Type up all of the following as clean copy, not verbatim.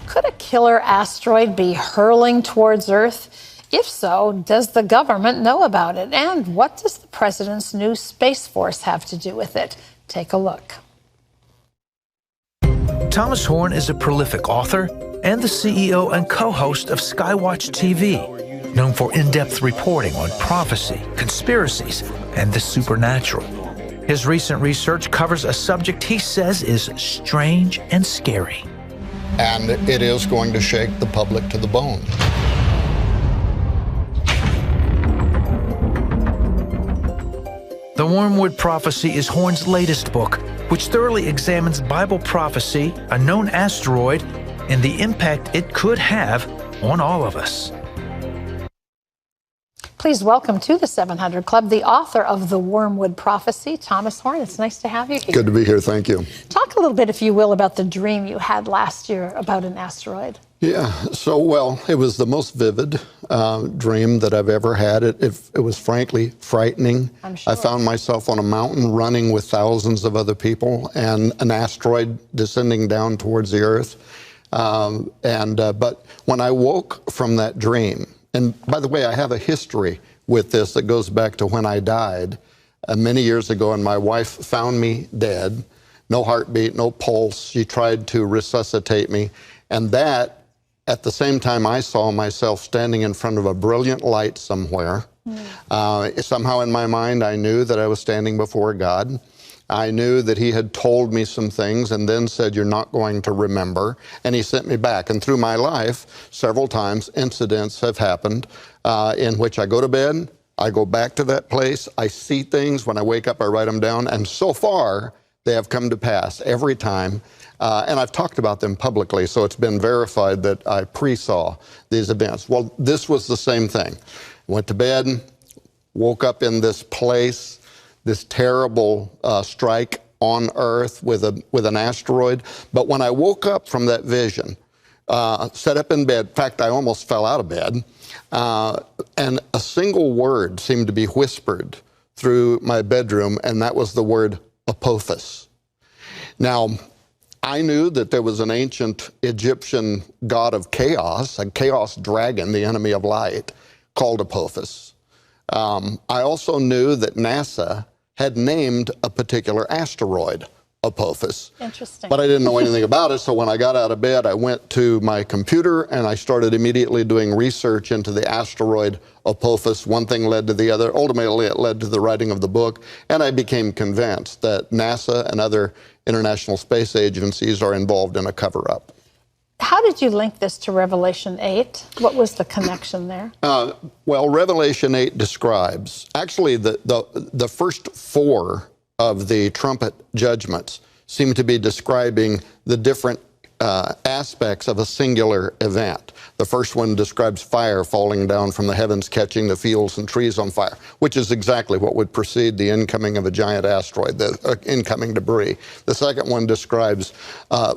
Could a killer asteroid be hurling towards Earth? If so, does the government know about it? And what does the president's new Space Force have to do with it? Take a look. Thomas Horn is a prolific author and the CEO and co-host of Skywatch TV, known for in-depth reporting on prophecy, conspiracies, and the supernatural. His recent research covers a subject he says is strange and scary. And it is going to shake the public to the bone. The Wormwood Prophecy is Horn's latest book, which thoroughly examines Bible prophecy, a known asteroid, and the impact it could have on all of us. Please welcome to the 700 Club the author of The Wormwood Prophecy, Thomas Horn. It's nice to have you here. Good to be here. Thank you. Talk a little bit, if you will, about the dream you had last year about an asteroid. Yeah, well, it was the most vivid dream that I've ever had. It was frankly frightening. I'm sure. I found myself on a mountain running with thousands of other people and an asteroid descending down towards the Earth. But when I woke from that dream, and by the way, I have a history with this that goes back to when I died many years ago, and my wife found me dead, no heartbeat, no pulse. She tried to resuscitate me, and that, at the same time, I saw myself standing in front of a brilliant light somewhere. Somehow in my mind, I knew that I was standing before God. I knew that he had told me some things and then said, "You're not going to remember." And he sent me back. And through my life, several times, incidents have happened in which I go to bed, I go back to that place, I see things. When I wake up, I write them down. And so far, they have come to pass every time. And I've talked about them publicly, so it's been verified that I pre-saw these events. Well, this was the same thing. Went to bed, woke up in this place, this terrible strike on Earth with an asteroid. But when I woke up from that vision, sat up in bed, in fact, I almost fell out of bed, and a single word seemed to be whispered through my bedroom, and that was the word Apophis. Now, I knew that there was an ancient Egyptian god of chaos, a chaos dragon, the enemy of light, called Apophis. I also knew that NASA had named a particular asteroid Apophis. Interesting. But I didn't know anything about it, so when I got out of bed, I went to my computer and I started immediately doing research into the asteroid Apophis. One thing led to the other. Ultimately, it led to the writing of the book, and I became convinced that NASA and other international space agencies are involved in a cover-up. How did you link this to Revelation 8? What was the connection there? Well, Revelation 8 describes, actually the first four of the trumpet judgments seem to be describing the different aspects of a singular event. The first one describes fire falling down from the heavens, catching the fields and trees on fire, which is exactly what would precede the incoming of a giant asteroid, the incoming debris. The second one describes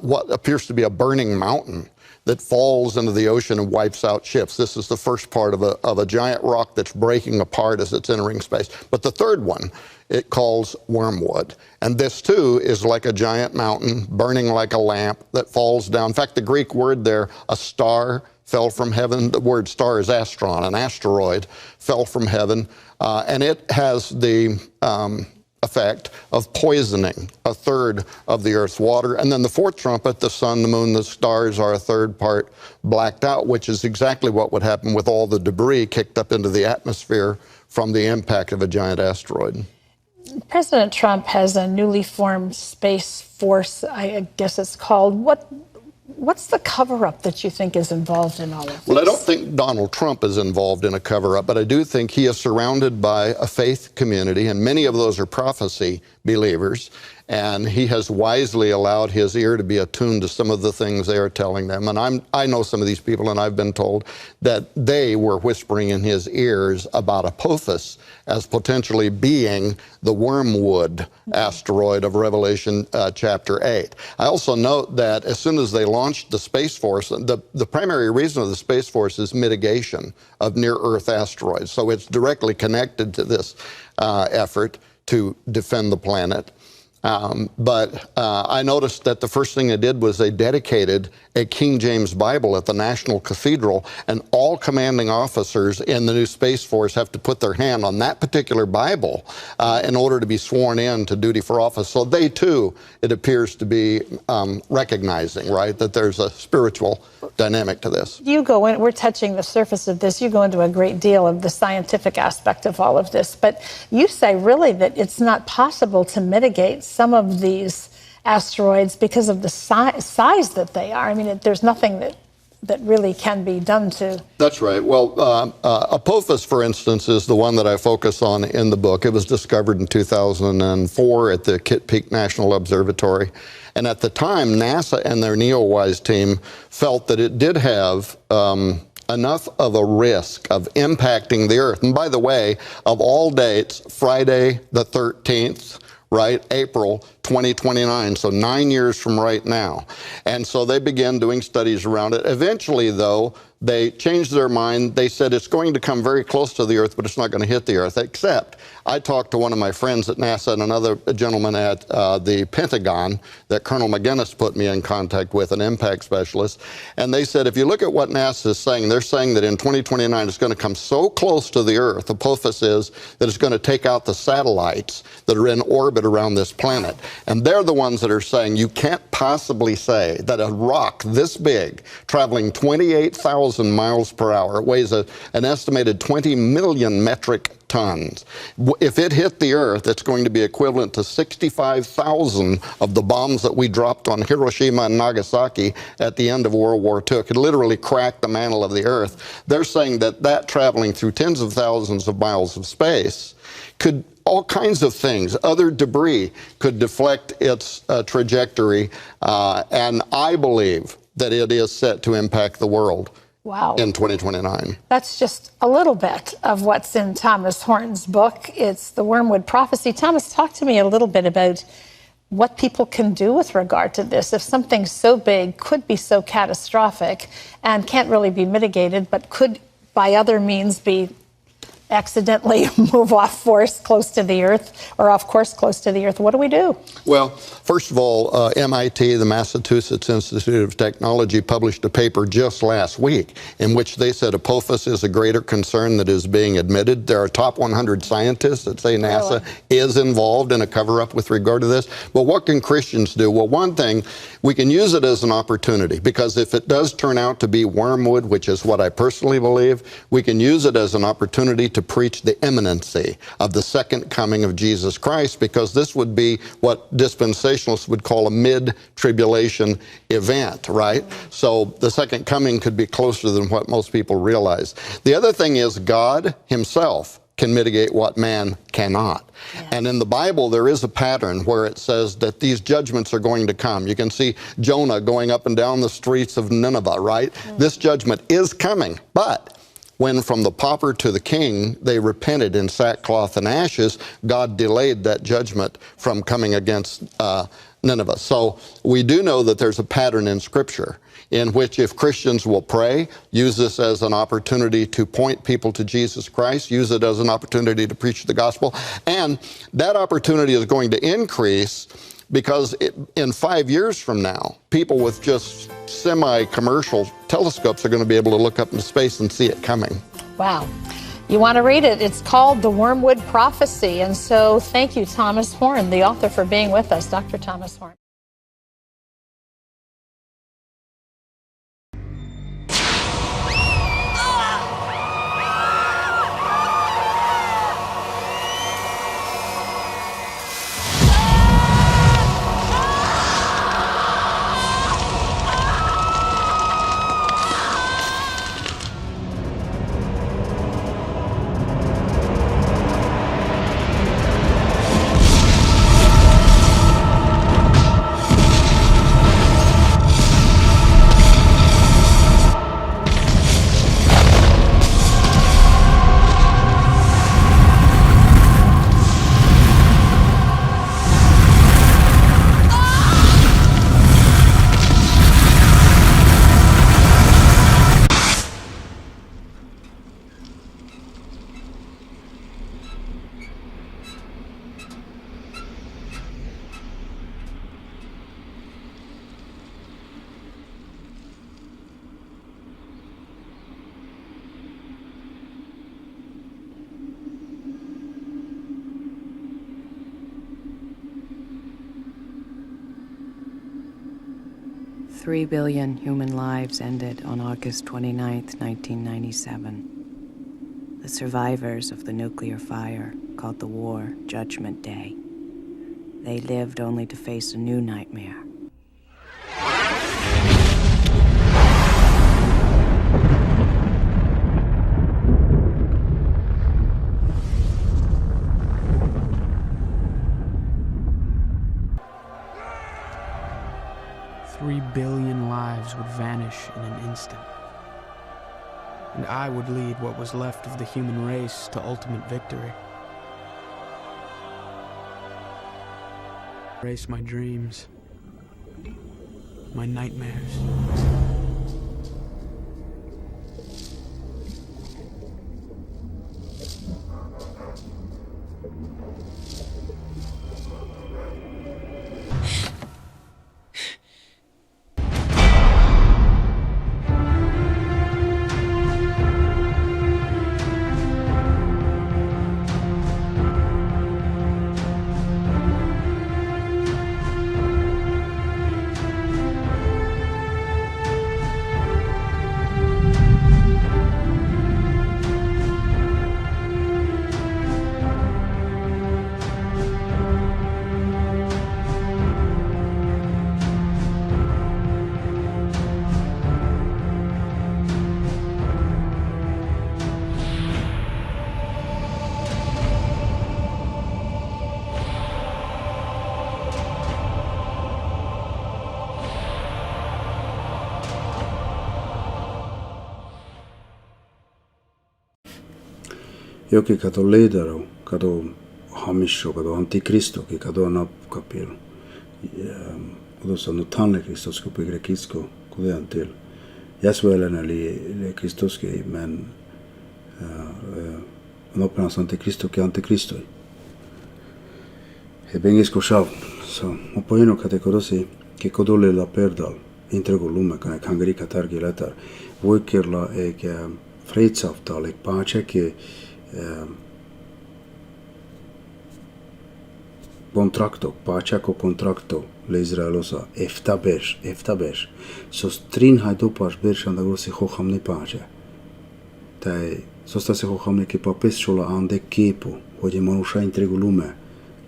what appears to be a burning mountain that falls into the ocean and wipes out ships. This is the first part of a giant rock that's breaking apart as it's entering space. But the third one, it calls Wormwood. And this too is like a giant mountain burning like a lamp that falls down. In fact, the Greek word there, a star, fell from heaven. The word star is astron, an asteroid fell from heaven. And it has the effect of poisoning a third of the Earth's water. And then the fourth trumpet, the sun, the moon, the stars are a third part blacked out, which is exactly what would happen with all the debris kicked up into the atmosphere from the impact of a giant asteroid. President Trump has a newly formed Space Force, I guess it's called. What's the cover-up that you think is involved in all of this? Well, I don't think Donald Trump is involved in a cover-up, but I do think he is surrounded by a faith community, and many of those are prophecy believers, and he has wisely allowed his ear to be attuned to some of the things they are telling them. And I know some of these people, and I've been told that they were whispering in his ears about Apophis as potentially being the Wormwood asteroid of Revelation chapter 8. I also note that as soon as they launched the Space Force, the primary reason of the Space Force is mitigation of near-Earth asteroids. So it's directly connected to this effort to defend the planet. But I noticed that the first thing they did was they dedicated a King James Bible at the National Cathedral, and all commanding officers in the new Space Force have to put their hand on that particular Bible in order to be sworn in to duty for office. So they too, it appears to be recognizing, right, that there's a spiritual dynamic to this. You go in, we're touching the surface of this, you go into a great deal of the scientific aspect of all of this, but you say really that it's not possible to mitigate some of these asteroids because of the size that they are. I mean, there's nothing that really can be done to... That's right. Well, Apophis, for instance, is the one that I focus on in the book. It was discovered in 2004 at the Kitt Peak National Observatory. And at the time, NASA and their NEOWISE team felt that it did have enough of a risk of impacting the Earth. And by the way, of all dates, Friday the 13th, right, April 2029, so 9 years from right now. And so they began doing studies around it. Eventually, though, they changed their mind. They said it's going to come very close to the Earth, but it's not going to hit the Earth, except I talked to one of my friends at NASA and another gentleman at the Pentagon that Colonel McGinnis put me in contact with, an impact specialist, and they said, if you look at what NASA is saying, they're saying that in 2029 it's going to come so close to the Earth, Apophis is, that it's going to take out the satellites that are in orbit around this planet. And they're the ones that are saying you can't possibly say that a rock this big, traveling 28,000 miles per hour, it weighs an estimated 20 million metric tons. If it hit the Earth, it's going to be equivalent to 65,000 of the bombs that we dropped on Hiroshima and Nagasaki at the end of World War II. It could literally crack the mantle of the Earth. They're saying that traveling through tens of thousands of miles of space could, all kinds of things, other debris could deflect its trajectory, and I believe that it is set to impact the world. Wow. In 2029. That's just a little bit of what's in Thomas Horton's book. It's the Wormwood Prophecy. Thomas, talk to me a little bit about what people can do with regard to this. If something so big could be so catastrophic and can't really be mitigated, but could by other means be accidentally move off course close to the Earth, or off course close to the Earth, what do we do? Well, first of all, MIT, the Massachusetts Institute of Technology, published a paper just last week in which they said Apophis is a greater concern that is being admitted. There are top 100 scientists that say NASA is involved in a cover-up with regard to this. But what can Christians do? Well, one thing, we can use it as an opportunity, because if it does turn out to be wormwood, which is what I personally believe, we can use it as an opportunity to preach the imminency of the second coming of Jesus Christ, because this would be what dispensationalists would call a mid-tribulation event, right? So the second coming could be closer than what most people realize. The other thing is God himself can mitigate what man cannot. Yeah. And in the Bible, there is a pattern where it says that these judgments are going to come. You can see Jonah going up and down the streets of Nineveh, right? This judgment is coming, but when from the pauper to the king they repented in sackcloth and ashes, God delayed that judgment from coming against Nineveh. So we do know that there's a pattern in Scripture in which, if Christians will pray, use this as an opportunity to point people to Jesus Christ, use it as an opportunity to preach the gospel, and that opportunity is going to increase, because in 5 years from now, people with just semi-commercial telescopes are going to be able to look up into space and see it coming. Wow. You want to read it? It's called The Wormwood Prophecy. And so thank you, Thomas Horton, the author, for being with us. Dr. Thomas Horton. 3 billion human lives ended on August 29th, 1997. The survivors of the nuclear fire called the war Judgment Day. They lived only to face a new nightmare. Three billion lives would vanish in an instant. And I would lead what was left of the human race to ultimate victory. Erase my dreams, my nightmares. Joki kato ledaro, kato hamisho, kato antikristo, ki kato napkapil. Odossa no tanne Kristus kupi grekisko, kudean til. Jäsvälen eli Kristuski, men nopenas antikristo ki antikristoi. He bengisko shav, so mopoino kategorosi, ki kodole la perdal, intrego lume, kane kangeri katargi letar, voikirla eikä fredsavtal, eikä paaceki, contracto, pacea cu contracto le Izraelosa, efta besh. Sos trin hajdopaš besh andago si hohamni pacea. Tai, sosta si hohamni ki papes shola ande kepo, hogy manusha intregu lume,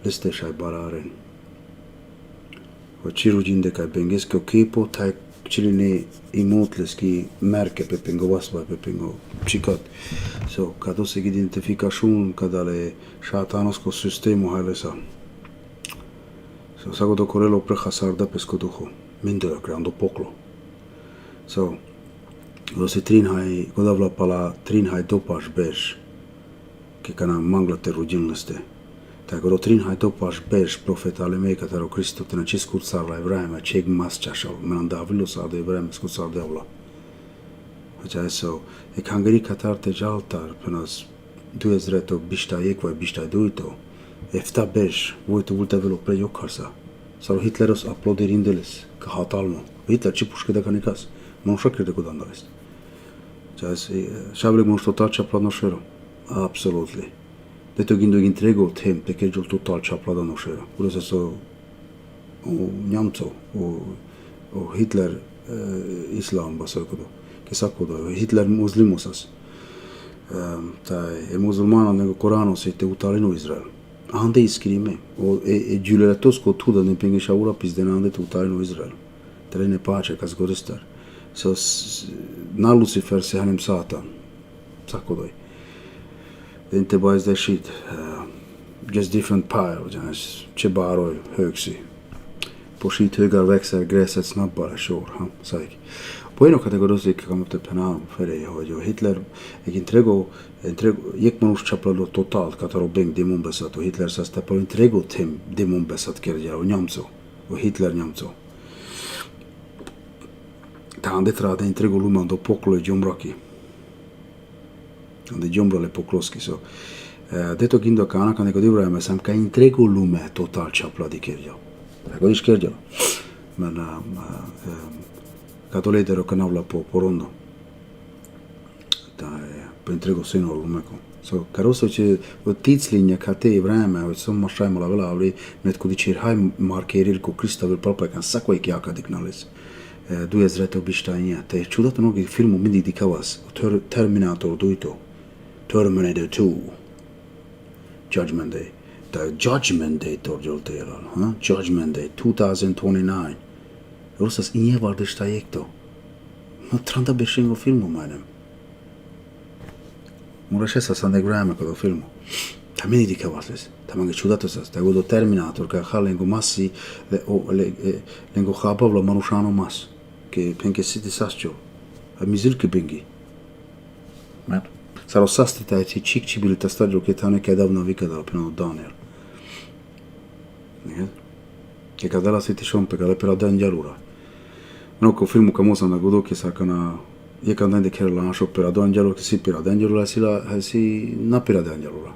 lestesai bararen. Hogy ciruginde kai bengesko kepo, tai ciline imotleski merke pepingo vasva pepingo cikat. So, kada se identifikacion kada le šatanosko sistemu hajlesa. So, sago do korelo prehasarda pescodujo, mindela creando poklo. So, do se trinhaj, godavla pala trinhaj dopaš bež, ki kana manglate rudinleste. Tako do trinhaj dopaš bež profetale meka taro Kristo te na či skucarla Evrajima, čeg masčašal, menan davilo sada Evrajima skucar devla. So, ik hangeri katar te jaltar, penas duezreto bishta ekva bishta duito, efta bež, vojtu vulta velo pre jokarsa. Saro Hitleros aplaudir indeles, ka hatalmo. Hitler čipuške da kanikas, man šakir da kudandalist. Šabreg man što tača planošero? Absolutely. Deto gindo intrego tem, te keđol total čapla danošero. Uro se so u Njamco, u Hitler islam basokodo. Sakodo, Hitler muslimosas. Tai musulmana nego Koranos te utalino Izrael. Ande iskrime. O giuletosko tuda ne pengisha ura pizdena ande te utalino Izrael. Trene pace kas goristar. So na Lucifer se hanem Satan. Sakodoi. Inte bara is that shit. Just different pile. Ce baroi högsi. På skithögar växer gräset snabbare, sure. Säg. Bueno, categoriose che come te penam fere hojo Hitler e entrego jek manus chaplalo total kataro beng demon besato Hitler sa sta po entrego tem demon besat kerja o Njamco o Hitler Njamco ta ande trade entrego luman do poklo jomraki ande jombro le pokloski so deto gindo kana kane godivra me sam ka entrego lume total chapla di kerja godish kerja men Cato ledero canavla po porondo. entrego sinul lumeko. So, caroso ce o tidslinje ka te i vreme, och som mašaj mala vela avli, netko di čir haj markeril ko Krista vil propaj kan sako ik jaka dignalis. Du je zrete obištajnija. Te je čudata mnogi filmu midi dikavas, Terminator duito, Terminator 2, Judgment Day. The Judgment Day torđolte jelal, Judgment Day 2029. Rosas inje varde šta je to. No tranda bešingo filmu majnem. Moraš esa sa nek vreme kod filmu. Ta meni di kavasles. Ta mangi čudato sas. Ta godo Terminator ka ha lengo massi lengo ha Pavlo manušano mas. Ke penke siti sasčo. A mizirke bengi. Mer. Sarò sastita e cik ci bili ta stađo ke ta neke davno vikada peno Daniel. Che cadala si ti šompe kada pera danjalura. Mnogo filmu kamosa na godo ke sa kana je kad najde kjer lanšo pera danjalu ke si pera danjalura si na pera danjalura.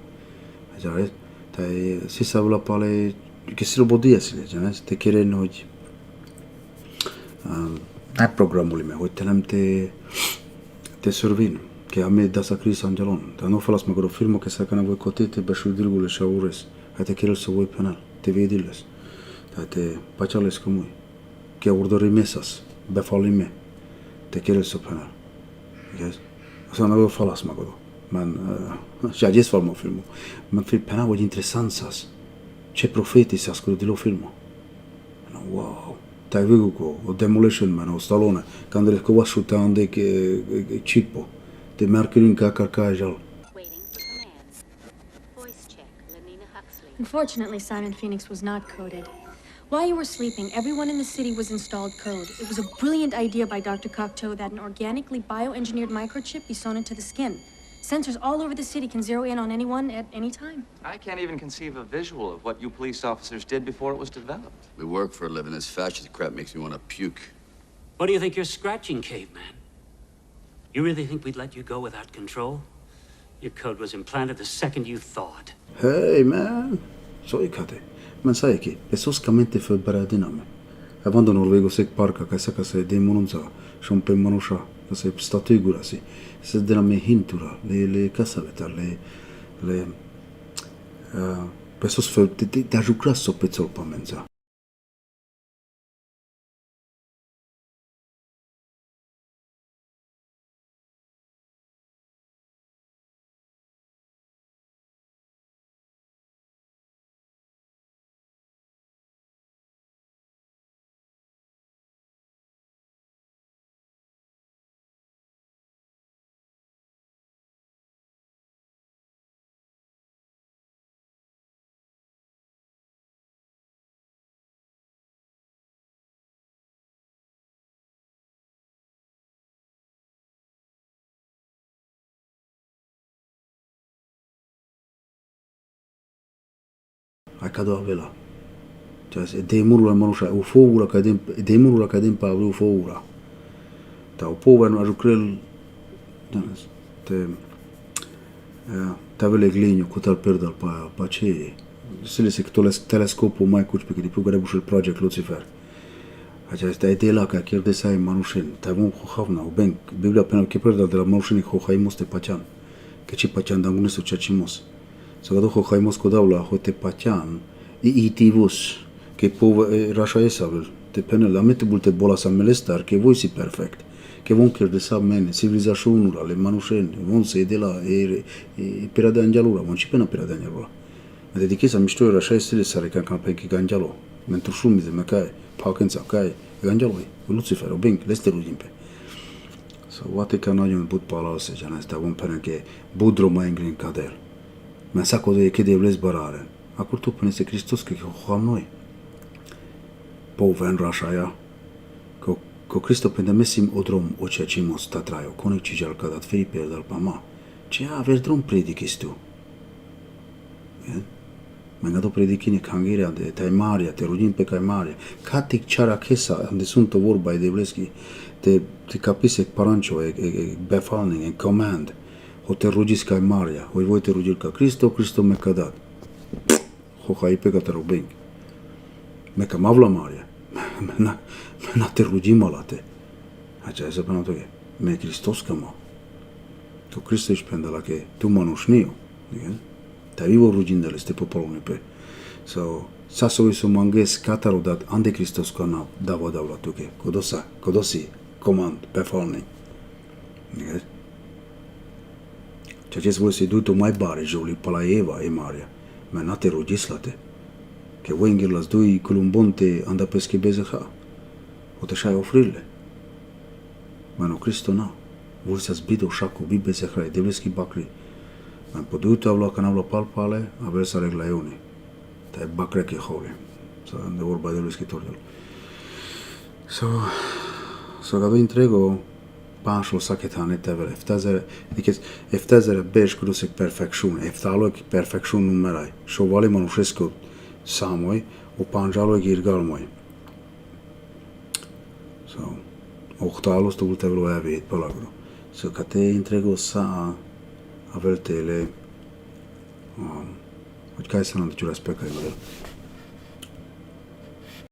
Znači, taj si savla pale ke si robodija si leđa, te kjere noć ne programuli me, hoj telem te survin, ke ame da sa Kris Angelon. Ta no falas me godo filmu ke sa kana voi kotete bešu dirgule šaures, te kjere se voi penal. Te vedilles, te pachales como que ordori mesas, befalime, te quieres sopenar. Yes, o sea, no falas magodo. Man, já jes falmo filmo. Man fil penavo de interessanças. Ce profeti se ascolo di lo filmo. No, wow. Tai vigo o Demolition Man o Stallone, quando le covasu tande che cipo, te merkelin ka carcajal. Unfortunately, Simon Phoenix was not coded. While you were sleeping, everyone in the city was installed code. It was a brilliant idea by Dr. Cocteau that an organically bioengineered microchip be sewn into the skin. Sensors all over the city can zero in on anyone at any time. I can't even conceive a visual of what you police officers did before it was developed. We work for a living. This fascist crap makes me want to puke. What do you think you're scratching, caveman? You really think we'd let you go without control? Your code was implanted the second you thawed. Hey man, so ikate. Man sai che è soscamente fe baradiname. Avando Norvego sek parka ka saka se demonunza, shon pe manusha, ka se statugura si. Se dena me hintura, le kasaveta, le pe sos fe da jucrasso pezzol pamenza. Ai cado avela. Cioè, se demurula manusha, u foura cadem, demurula cadem pa u foura. Ta u pover no ajucrel, te vele glinio cu tal perdal pa ce. Se le secto telescopo mai cuci pe di plugare bușul project Lucifer. Aceasta idee la ca chiar de sai manushin, ta vom khovna u bank, biblia penal ke perdal de la manushin kho khaimos te pacan. Ke ci pacan da unesu chachimos. So că după haimos cu daula hote pacian i tivus che pove rasha esavel te penel la mete bulte bola sa melestar che voi si perfect che von chiar de sa mene civilizațiunul ale manușeni von se de la pera de angelura von și pena pera de angelura me dedichi sa mișto rasha este sare can pe che angelo mentre șumi de mecai paukența kai angeloi Lucifer o bing leste rudimpe so what can I but pala se jana sta von pena che budro mai ingrin cader. Men sako de che devles bararen. Acum tu pune se Hristos că hoam noi. Poven rașaia. Că Cristo pende mesim odrom oceacimos tatraio. Conic cijal cadat fei perdal pama. Ce aver drom predikis tu? Men gado predikine kangirea de tai Maria, te rugim pe kai Maria. Catic ceara chesa, unde sunt o vorba e devleski, te capise parancio e befalning, e command. Ho te rugis ca Maria, hoi voi te rugil ca Cristo me ca dat. Ho hai pe ca te rubing. Me ca mavla Maria. Me na te rugim alate. Aceea se până toge. Me Hristos ca ma. To Cristo ispendala che tu manusnio, igen? Ta vivo rugindele ste popolone pe. So sasovi su manges kataru dat antikristos kana dava davla tuke. Kodosi command befalning. Igen? Ceea ce voi se duto mai bare joli pala Eva e Maria, ma nate rogislate. Che voi ingirlas dui columbonte anda pesche bezeha. O te shai ofrile. Ma no Cristo na. Voi să zbido shaku bi bezeha e devleski bakri. Ma poduto avla canavla palpale, aver să regla eune. Ta e bakre che hove. Să de vorba devleski torjol. So gado intrego Pásol szakítani tevele. Eftezere bež krusik perfekšun. Eftalog perfekšun numeraj. Šovali manušesko samoj, o panžalog irgalmoj. So, ohtalos to tevelo evét palagro. So, că te intrego sa aveltele, hogy kaj se nam da ću respekaj model.